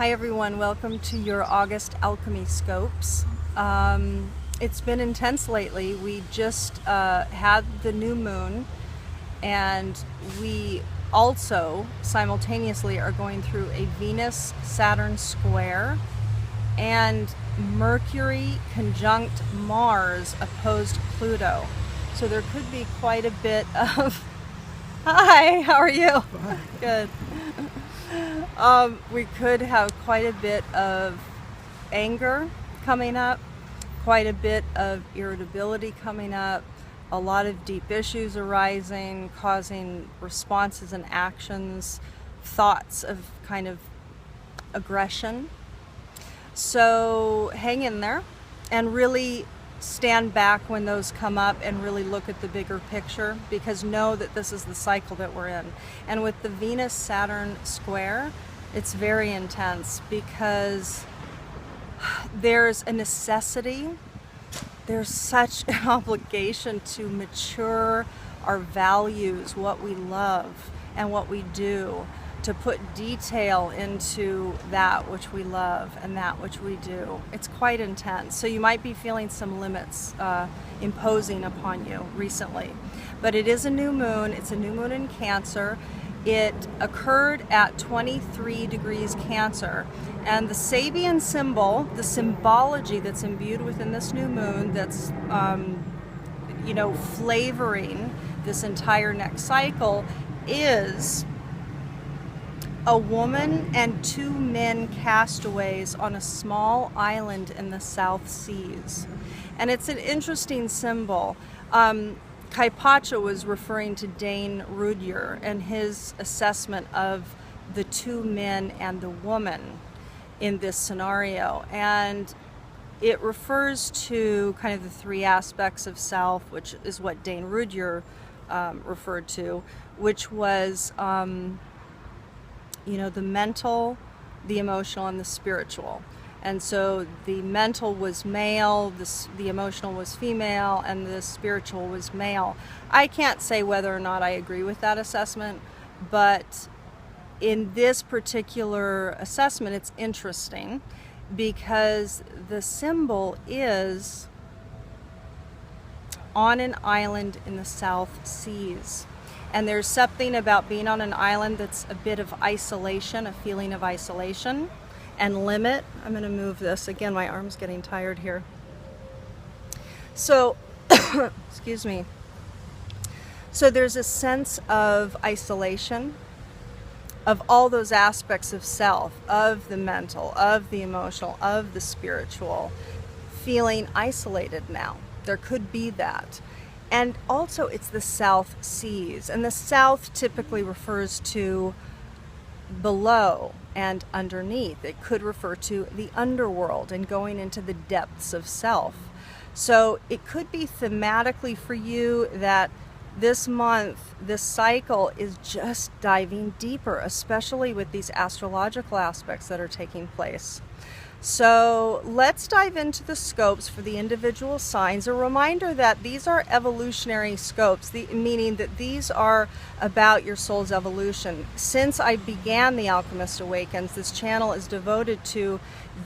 Hi everyone, welcome to your August Alchemy Scopes. It's been intense lately. We just had the new moon, and we also simultaneously are going through a Venus-Saturn square and Mercury conjunct Mars opposed Pluto. So there could be quite a bit of... Hi, how are you? Fine. Good. We could have quite a bit of anger coming up, quite a bit of irritability coming up, a lot of deep issues arising, causing responses and actions, thoughts of kind of aggression. So hang in there and really stand back when those come up and really look at the bigger picture, because know that this is the cycle that we're in. And with the Venus-Saturn square, it's very intense because there's a necessity, there's such an obligation to mature our values, what we love and what we do, to put detail into that which we love and that which we do. It's quite intense. So you might be feeling some limits imposing upon you recently. But it is a new moon. It's a new moon in Cancer. It occurred at 23 degrees Cancer. And the Sabian symbol, the symbology that's imbued within this new moon, that's flavoring this entire next cycle, is a woman and two men castaways on a small island in the South Seas. And it's an interesting symbol. Kaipacha was referring to Dane Rudyard and his assessment of the two men and the woman in this scenario. And it refers to kind of the three aspects of self, which is what Dane Rudyard referred to, which was the mental, the emotional, and the spiritual. And so the mental was male, the emotional was female, and the spiritual was male. I can't say whether or not I agree with that assessment, but in this particular assessment, it's interesting because the symbol is on an island in the South Seas. And there's something about being on an island that's a bit of isolation, a feeling of isolation and limit. I'm going to move this. Again, my arm's getting tired here. So, excuse me. So there's a sense of isolation, of all those aspects of self, of the mental, of the emotional, of the spiritual, feeling isolated now. There could be that. And also it's the South Seas, and the South typically refers to below and underneath. It could refer to the underworld and going into the depths of self. So it could be thematically for you that this month, this cycle is just diving deeper, especially with these astrological aspects that are taking place. So let's dive into the scopes for the individual signs. A reminder that these are evolutionary scopes, meaning that these are about your soul's evolution. Since I began The Alchemist Awakens, this channel is devoted to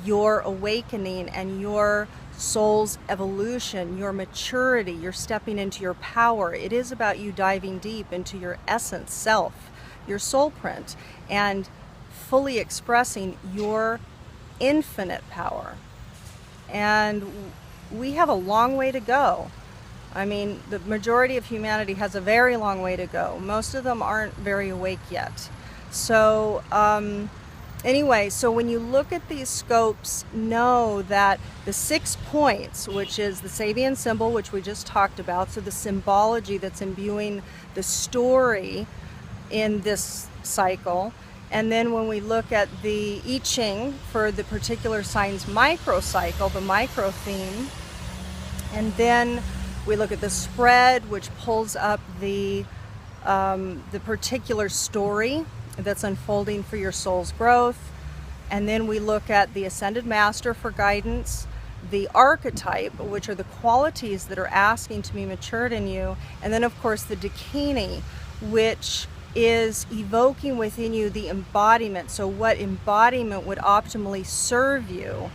your awakening and your soul's evolution, your maturity, your stepping into your power. It is about you diving deep into your essence, self, your soul print, and fully expressing your infinite power. And we have a long way to go. I mean, the majority of humanity has a very long way to go. Most of them aren't very awake yet. So anyway, so when you look at these scopes, know that the 6 points, which is the Sabian symbol, which we just talked about, so the symbology that's imbuing the story in this cycle. And then when we look at the I Ching for the particular sign's microcycle, the micro theme, and then we look at the spread, which pulls up the particular story that's unfolding for your soul's growth. And then we look at the Ascended Master for guidance, the Archetype, which are the qualities that are asking to be matured in you, and then of course the Dakini, which is evoking within you the embodiment. So what embodiment would optimally serve you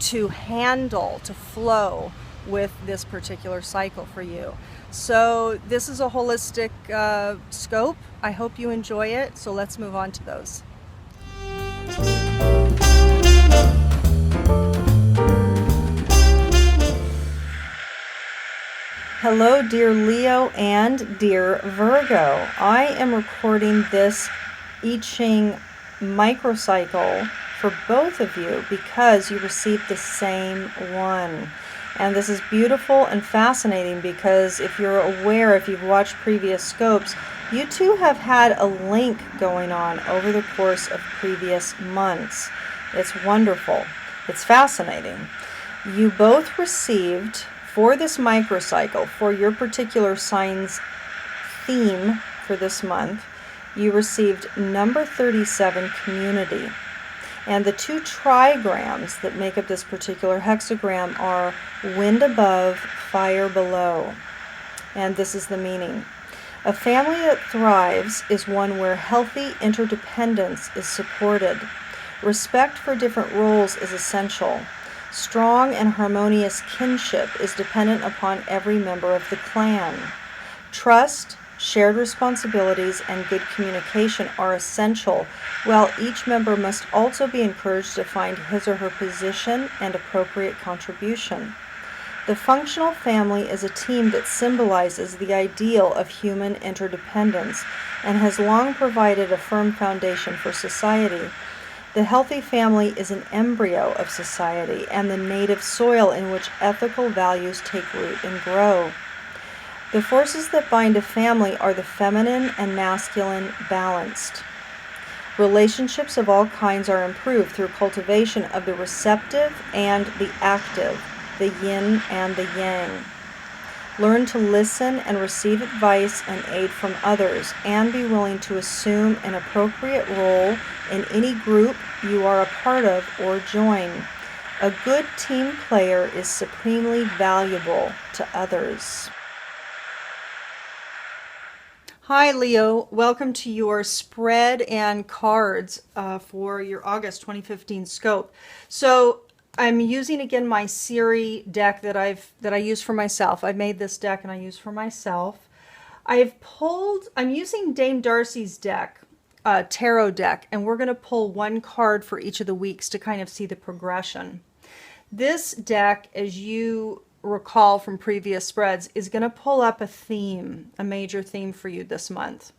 to handle, to flow with this particular cycle for you. So this is a holistic scope. I hope you enjoy it. So let's move on to those. Hello, dear Leo and dear Virgo. I am recording this I Ching microcycle for both of you because you received the same one. And this is beautiful and fascinating because if you're aware, if you've watched previous scopes, you two have had a link going on over the course of previous months. It's wonderful. It's fascinating. You both received, for this microcycle, for your particular sign's theme for this month, you received number 37, community. And the two trigrams that make up this particular hexagram are wind above, fire below. And this is the meaning. A family that thrives is one where healthy interdependence is supported. Respect for different roles is essential. Strong and harmonious kinship is dependent upon every member of the clan. Trust, shared responsibilities, and good communication are essential, while each member must also be encouraged to find his or her position and appropriate contribution. The functional family is a team that symbolizes the ideal of human interdependence and has long provided a firm foundation for society. The healthy family is an embryo of society and the native soil in which ethical values take root and grow. The forces that bind a family are the feminine and masculine balanced. Relationships of all kinds are improved through cultivation of the receptive and the active, the yin and the yang. Learn to listen and receive advice and aid from others, and be willing to assume an appropriate role in any group you are a part of or join. A good team player is supremely valuable to others. Hi Leo, welcome to your spread and cards for your August 2015 scope. So I'm using again my Siri deck that I use for myself. I made this deck and I use for myself. I'm using Dame Darcy's deck, tarot deck, and we're going to pull one card for each of the weeks to kind of see the progression. This deck, as you recall from previous spreads, is going to pull up a theme, a major theme for you this month.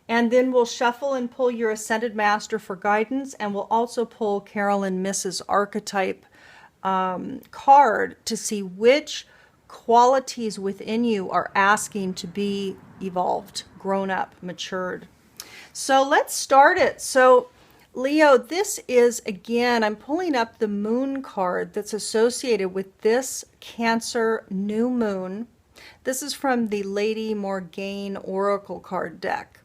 And then we'll shuffle and pull your Ascended Master for guidance, and we'll also pull Carolyn Miss's Archetype card to see which qualities within you are asking to be evolved, grown up, matured. So let's start it. So Leo, this is, again, I'm pulling up the moon card that's associated with this Cancer new moon. This is from the Lady Morgane Oracle card deck.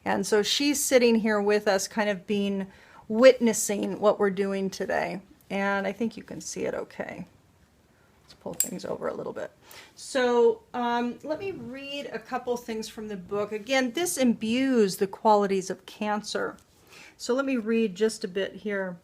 And so she's sitting here with us, kind of witnessing what we're doing today. And I think you can see it okay. Let's pull things over a little bit. So let me read a couple things from the book. Again, this imbues the qualities of Cancer. So let me read just a bit here.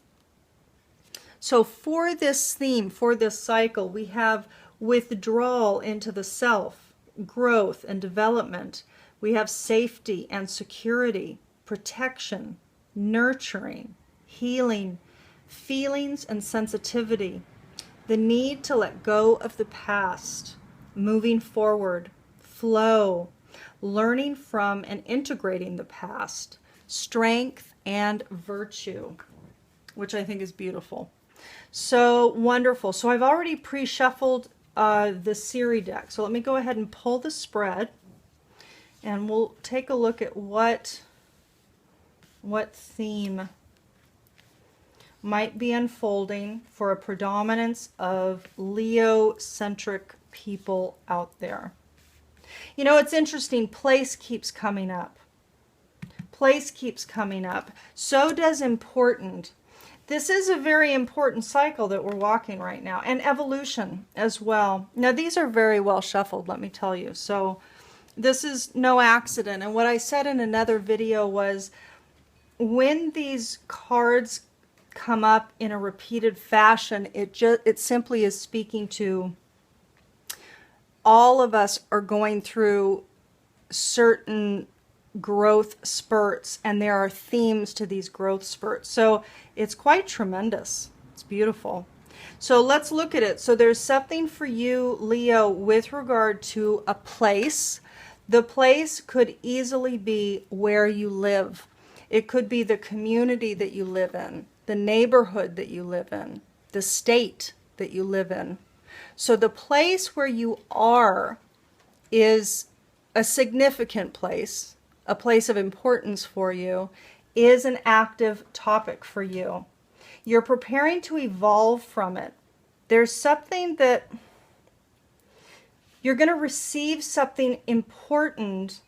So for this theme, for this cycle, we have withdrawal into the self, growth and development. We have safety and security, protection, nurturing, healing, feelings and sensitivity, the need to let go of the past, moving forward, flow, learning from and integrating the past, strength and virtue, which I think is beautiful. So wonderful. So I've already pre-shuffled the Siri deck. So let me go ahead and pull the spread. And we'll take a look at what theme might be unfolding for a predominance of Leo-centric people out there. You know, it's interesting. Place keeps coming up. Place keeps coming up. So does important. This is a very important cycle that we're walking right now. And evolution as well. Now, these are very well shuffled, let me tell you. So This is no accident. And what I said in another video was, when these cards come up in a repeated fashion, it simply is speaking to all of us are going through certain growth spurts, and there are themes to these growth spurts. So it's quite tremendous. It's beautiful. So let's look at it. So there's something for you, Leo, with regard to a place. The place could easily be where you live. It could be the community that you live in, the neighborhood that you live in, the state that you live in. So the place where you are is a significant place, a place of importance for you, is an active topic for you. You're preparing to evolve from it. There's something that you're going to receive, something important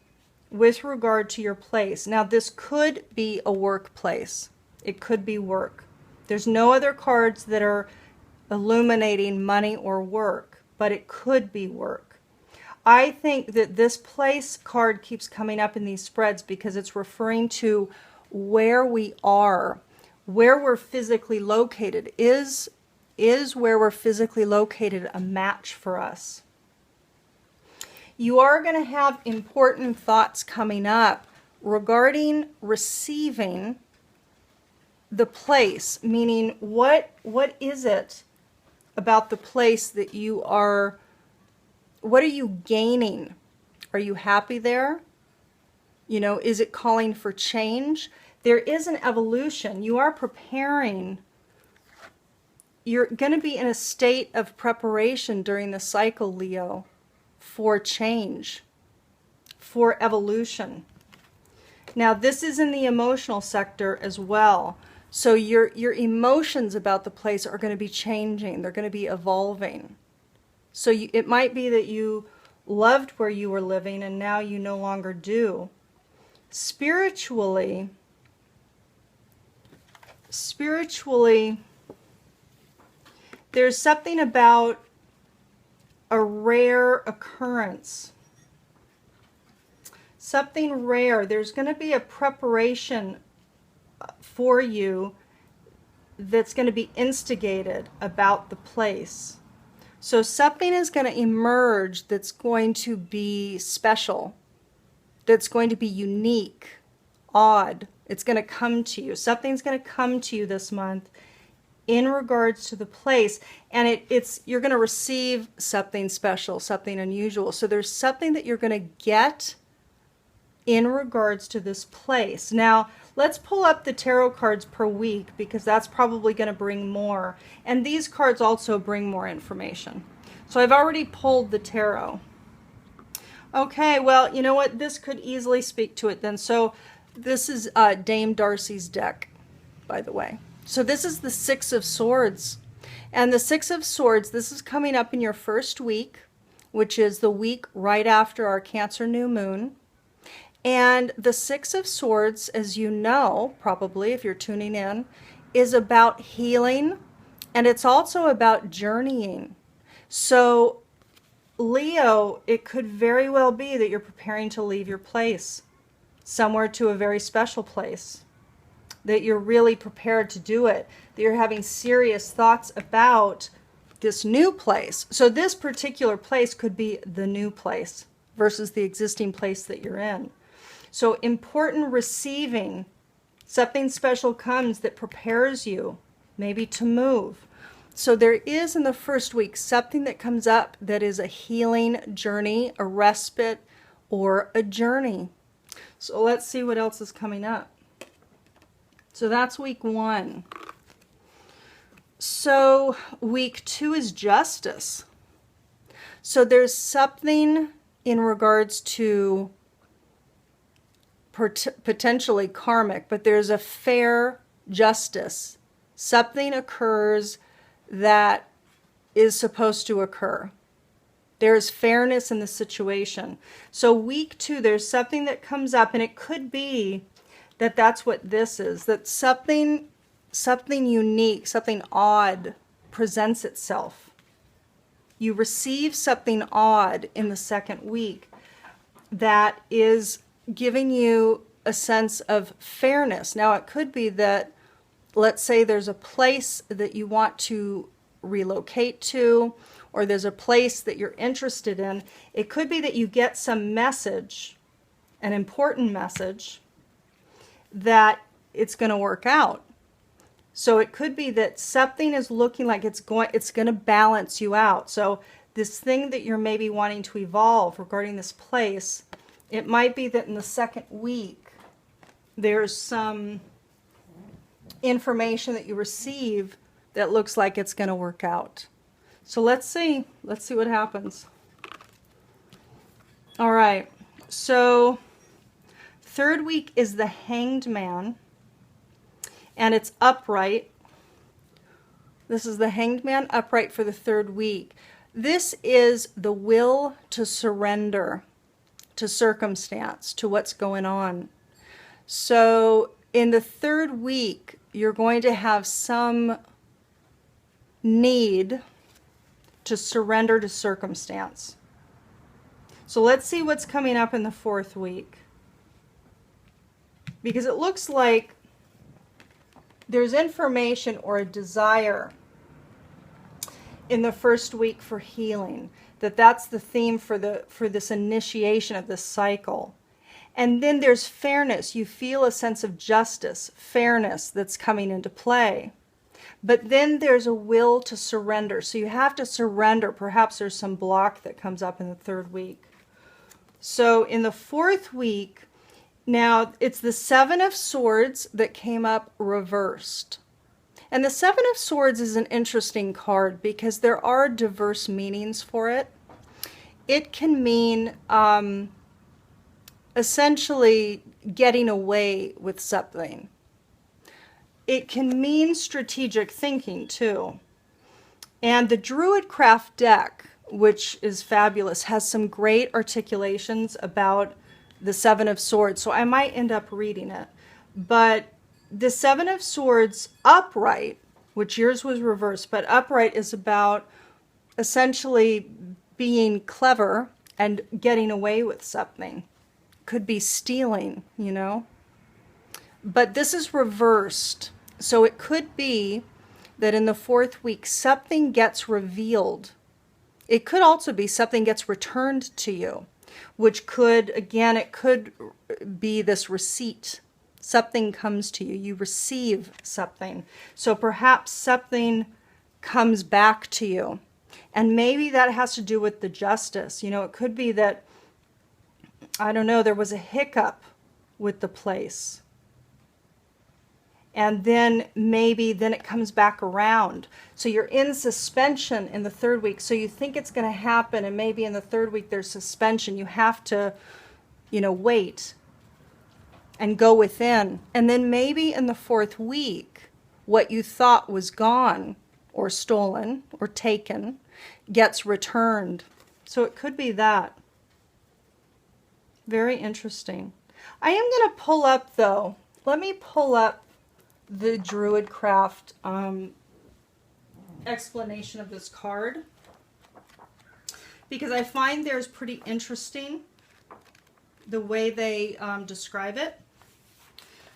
with regard to your place. Now, this could be a workplace. It could be work. There's no other cards that are illuminating money or work, but it could be work. I think that this place card keeps coming up in these spreads because it's referring to where we are, where we're physically located. Is where we're physically located a match for us? You are going to have important thoughts coming up regarding receiving the place, meaning what is it about the place that you are, what are you gaining? Are you happy there? You know, is it calling for change? There is an evolution. You are preparing. You're going to be in a state of preparation during the cycle, Leo, for change, for evolution. Now, this is in the emotional sector as well. So your emotions about the place are going to be changing. They're going to be evolving. So it might be that you loved where you were living and now you no longer do. Spiritually, there's something about a rare occurrence. Something rare. There's going to be a preparation for you that's going to be instigated about the place. So something is going to emerge that's going to be special, that's going to be unique, odd. It's going to come to you. Something's going to come to you this month in regards to the place, and you're going to receive something special, something unusual. So there's something that you're going to get in regards to this place. Now, let's pull up the tarot cards per week because that's probably going to bring more. And these cards also bring more information. So I've already pulled the tarot. Okay, well, you know what? This could easily speak to it then. So this is Dame Darcy's deck, by the way. So this is the Six of Swords. And the Six of Swords, this is coming up in your first week, which is the week right after our Cancer new moon. And the Six of Swords, as you know, probably if you're tuning in, is about healing, and it's also about journeying. So, Leo, it could very well be that you're preparing to leave your place, somewhere to a very special place, that you're really prepared to do it, that you're having serious thoughts about this new place. So this particular place could be the new place versus the existing place that you're in. So important receiving, something special comes that prepares you maybe to move. So there is in the first week something that comes up that is a healing journey, a respite, or a journey. So let's see what else is coming up. So that's week 1. So week 2 is justice. So there's something in regards to potentially karmic, but there's a fair justice. Something occurs that is supposed to occur. There's fairness in the situation. So week 2, there's something that comes up, and it could be that that's what this is, that something unique, something odd presents itself. You receive something odd in the second week. that is giving you a sense of fairness. Now, it could be that, let's say there's a place that you want to relocate to, or there's a place that you're interested in. It could be that you get some message, an important message, that it's going to work out. So it could be that something is looking like it's going to balance you out. So this thing that you're maybe wanting to evolve regarding this place, it might be that in the second week there's some information that you receive that looks like it's going to work out. So let's see what happens. All right, so third week is the Hanged Man, and it's upright. This is the Hanged Man upright for the third week. This is the will to surrender to circumstance, to what's going on. So in the third week, you're going to have some need to surrender to circumstance. So let's see what's coming up in the fourth week. Because it looks like there's information or a desire in the first week for healing. That's the theme for this initiation of this cycle. And then there's fairness. You feel a sense of justice, fairness that's coming into play. But then there's a will to surrender. So you have to surrender. Perhaps there's some block that comes up in the third week. So in the fourth week, now it's the Seven of Swords that came up reversed. And the Seven of Swords is an interesting card because there are diverse meanings for it. It can mean essentially getting away with something. It can mean strategic thinking too. And the Druidcraft deck, which is fabulous, has some great articulations about the Seven of Swords. So I might end up reading it. But the Seven of Swords upright, which yours was reversed, but upright is about essentially being clever and getting away with something. Could be stealing, you know. But this is reversed. So it could be that in the fourth week, something gets revealed. It could also be something gets returned to you, which could, again, it could be this receipt. Something comes to you. You receive something. So perhaps something comes back to you. And maybe that has to do with the justice. You know, it could be that, I don't know, there was a hiccup with the place. And then maybe then it comes back around. So you're in suspension in the third week. So you think it's going to happen, and maybe in the third week there's suspension. You have to, you know, wait and go within. And then maybe in the fourth week, what you thought was gone or stolen or taken gets returned. So it could be that. Very interesting. I am going to pull up, though. Let me pull up the Druidcraft explanation of this card, because I find theirs pretty interesting, the way they describe it.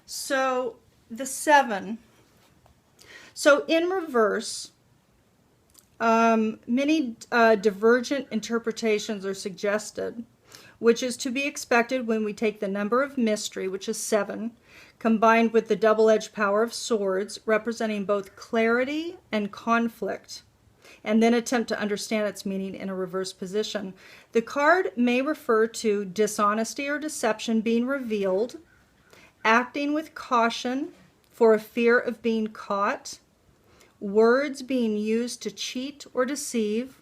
So the seven. So in reverse, many divergent interpretations are suggested, which is to be expected when we take the number of mystery, which is 7, combined with the double-edged power of swords, representing both clarity and conflict, and then attempt to understand its meaning in a reverse position. The card may refer to dishonesty or deception being revealed, acting with caution for a fear of being caught, words being used to cheat or deceive,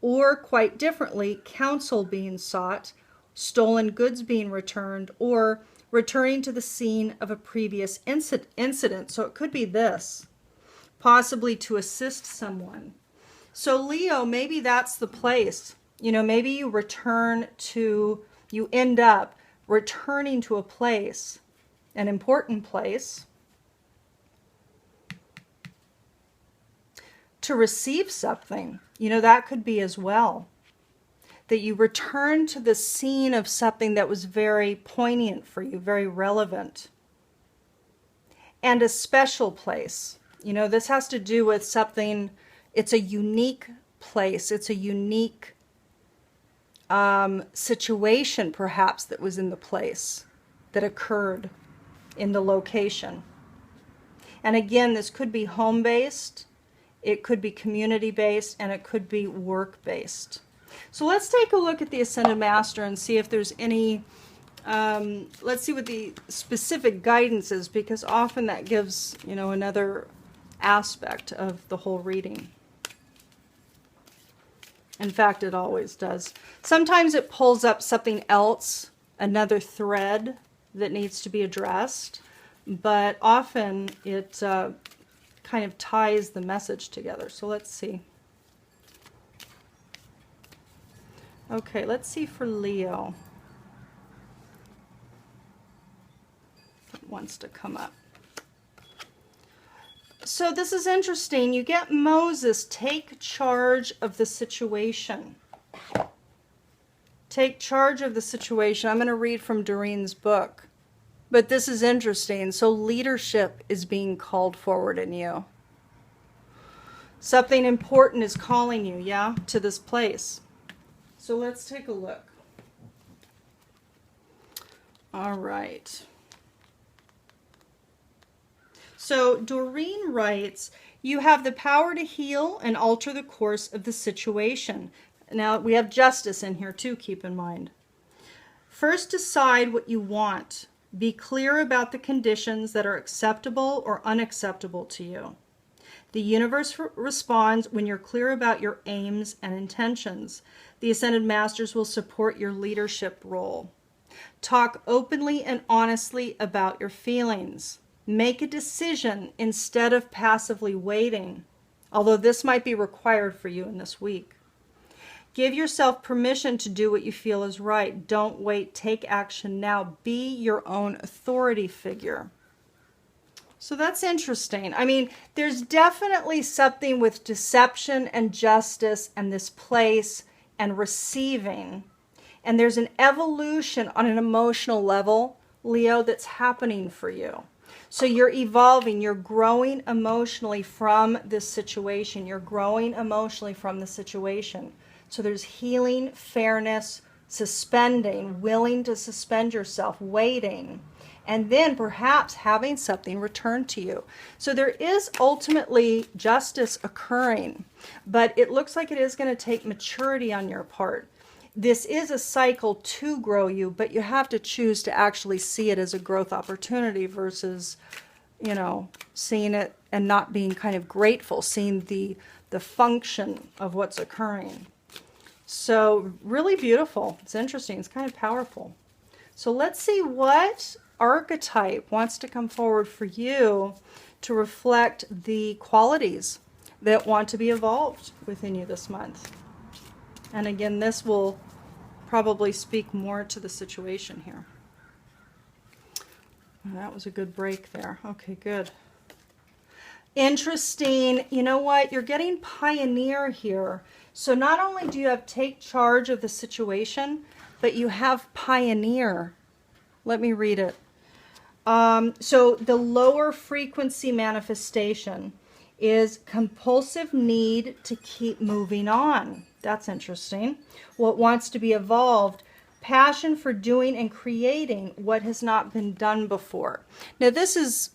or quite differently, counsel being sought, stolen goods being returned, or returning to the scene of a previous incident. So it could be this, possibly to assist someone. So Leo, maybe that's the place. You know, maybe you end up returning to a place, an important place, to receive something. You know, that could be as well. that you return to the scene of something that was very poignant for you, very relevant, and a special place. You know, this has to do with something, it's a unique place, it's a unique situation perhaps that was in the place, that occurred in the location. And again, this could be home-based, it could be community-based, and it could be work-based. So let's take a look at the Ascended Master and see if there's any, let's see what the specific guidance is, because often that gives, you know, another aspect of the whole reading. In fact, it always does. Sometimes it pulls up something else, another thread that needs to be addressed, but often it kind of ties the message together. So let's see. Okay, let's see for Leo. It wants to come up. So this is interesting. You get Moses, take charge of the situation. Take charge of the situation. I'm going to read from Doreen's book. But this is interesting. So leadership is being called forward in you. Something important is calling you, yeah, to this place. So let's take a look. All right. So Doreen writes, you have the power to heal and alter the course of the situation. Now we have justice in here too, keep in mind. First, decide what you want. Be clear about the conditions that are acceptable or unacceptable to you. The universe responds when you're clear about your aims and intentions. The Ascended Masters will support your leadership role. Talk openly and honestly about your feelings. Make a decision instead of passively waiting, although this might be required for you in this week. Give yourself permission to do what you feel is right. Don't wait. Take action now. Be your own authority figure. So that's interesting. I mean, there's definitely something with deception and justice and this place and receiving. And there's an evolution on an emotional level, Leo, that's happening for you. So you're evolving, you're growing emotionally from this situation. You're growing emotionally from the situation. So there's healing, fairness, suspending, willing to suspend yourself, waiting, and then perhaps having something returned to you. So there is ultimately justice occurring, but it looks like it is going to take maturity on your part. This is a cycle to grow you, but you have to choose to actually see it as a growth opportunity versus, you know, seeing it and not being kind of grateful, seeing the function of what's occurring. So really beautiful. It's interesting. It's kind of powerful. So let's see what archetype wants to come forward for you to reflect the qualities that want to be evolved within you this month. And again, this will probably speak more to the situation here. That was a good break there. Okay, good. Interesting. You know what? You're getting pioneer here. So not only do you have take charge of the situation, but you have pioneer. Let me read it. So the lower frequency manifestation is compulsive need to keep moving on. That's interesting. What wants to be evolved? Passion for doing and creating what has not been done before. Now this is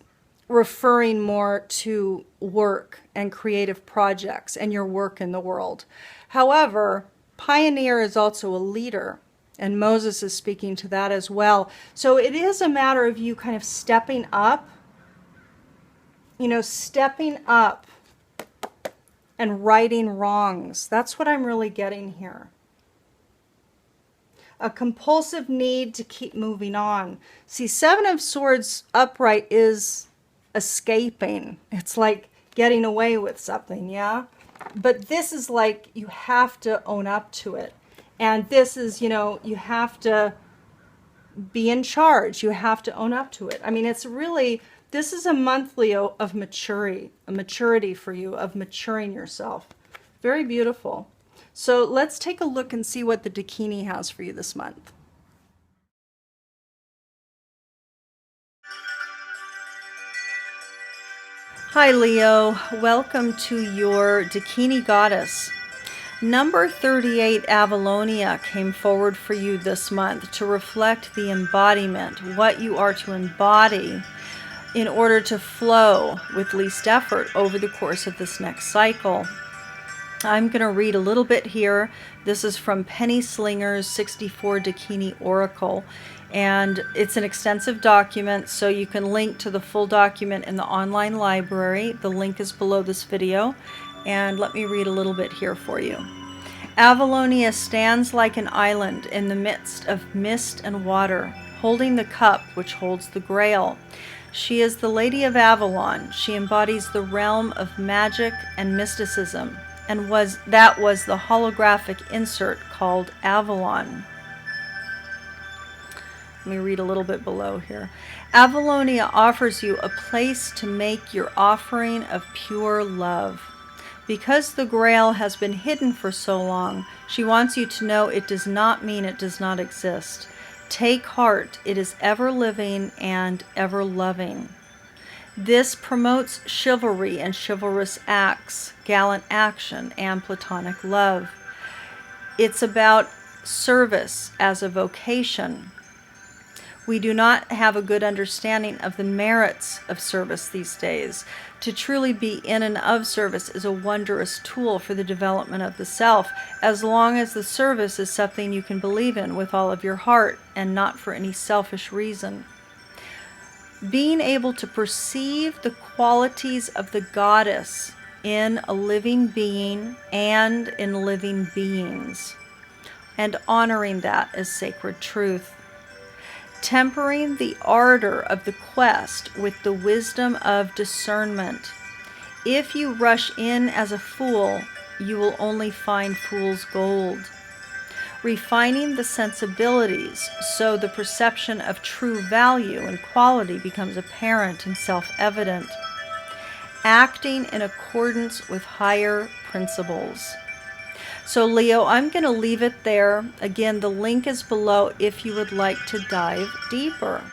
referring more to work and creative projects and your work in the world. However, pioneer is also a leader, and Moses is speaking to that as well. So it is a matter of you kind of stepping up, you know, stepping up and righting wrongs. That's what I'm really getting here. A compulsive need to keep moving on. See, Seven of Swords upright is escaping. It's like getting away with something, yeah? But this is like you have to own up to it. And this is, you know, you have to be in charge. You have to own up to it. I mean, it's really, this is a month, Leo, of maturity, a maturity for you, of maturing yourself. Very beautiful. So let's take a look and see what the Dakini has for you this month. Hi Leo, welcome to your Dakini Goddess. Number 38 Avalonia came forward for you this month to reflect the embodiment, what you are to embody in order to flow with least effort over the course of this next cycle. I'm going to read a little bit here. This is from Penny Slinger's 64 Dakini Oracle, and it's an extensive document, so you can link to the full document in the online library. The link is below this video, and let me read a little bit here for you. Avalonia stands like an island in the midst of mist and water, holding the cup which holds the grail. She is the Lady of Avalon. She embodies the realm of magic and mysticism, and that was the holographic insert called Avalon. Let me read a little bit below here. Avalonia offers you a place to make your offering of pure love. Because the Grail has been hidden for so long, she wants you to know it does not mean it does not exist. Take heart, it is ever living and ever loving. This promotes chivalry and chivalrous acts, gallant action, and platonic love. It's about service as a vocation. We do not have a good understanding of the merits of service these days. To truly be in and of service is a wondrous tool for the development of the self, as long as the service is something you can believe in with all of your heart and not for any selfish reason. Being able to perceive the qualities of the goddess in a living being and in living beings, and honoring that as sacred truth. Tempering the ardor of the quest with the wisdom of discernment. If you rush in as a fool, you will only find fool's gold. Refining the sensibilities so the perception of true value and quality becomes apparent and self-evident. Acting in accordance with higher principles. So Leo, I'm going to leave it there. Again, the link is below if you would like to dive deeper.